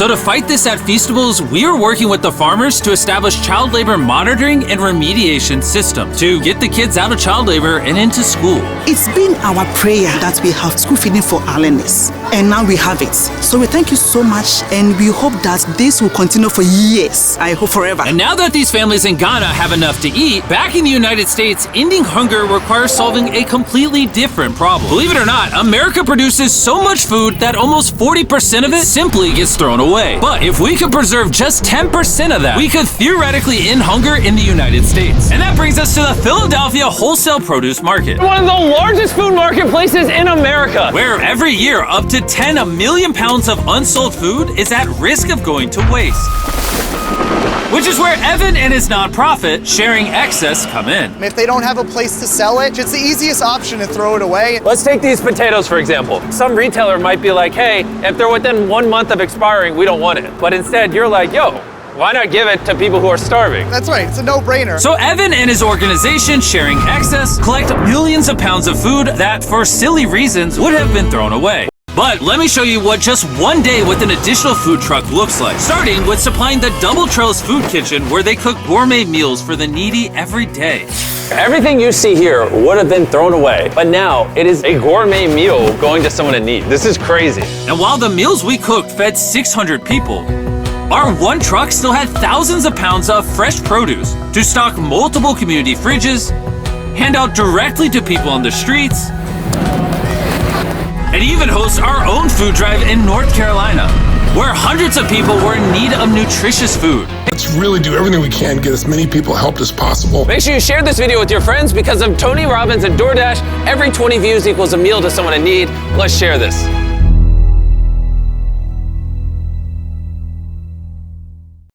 So to fight this at Feastables, we are working with the farmers to establish child labor monitoring and remediation systems to get the kids out of child labor and into school. It's been our prayer that we have school feeding for our learners, and now we have it. So we thank you so much, and we hope that this will continue for years. I hope forever. And now that these families in Ghana have enough to eat, back in the United States, ending hunger requires solving a completely different problem. Believe it or not, America produces so much food that almost 40% of it simply gets thrown away. But if we could preserve just 10% of that, we could theoretically end hunger in the United States. And that brings us to the Philadelphia Wholesale Produce Market. One of the largest food marketplaces in America. Where every year up to 10 million pounds of unsold food is at risk of going to waste. Which is where Evan and his nonprofit, Sharing Excess, come in. If they don't have a place to sell it, it's the easiest option to throw it away. Let's take these potatoes, for example. Some retailer might be like, hey, if they're within 1 month of expiring, we don't want it. But instead, you're like, yo, why not give it to people who are starving? That's right, it's a no-brainer. So Evan and his organization, Sharing Excess, collect millions of pounds of food that, for silly reasons, would have been thrown away. But let me show you what just one day with an additional food truck looks like. Starting with supplying the Double Trails Food Kitchen, where they cook gourmet meals for the needy every day. Everything you see here would have been thrown away, but now it is a gourmet meal going to someone in need. This is crazy. And while the meals we cooked fed 600 people, our one truck still had thousands of pounds of fresh produce to stock multiple community fridges, hand out directly to people on the streets, and even host our own food drive in North Carolina, where hundreds of people were in need of nutritious food. Let's really do everything we can to get as many people helped as possible. Make sure you share this video with your friends because of Tony Robbins and DoorDash. Every 20 views equals a meal to someone in need. Let's share this.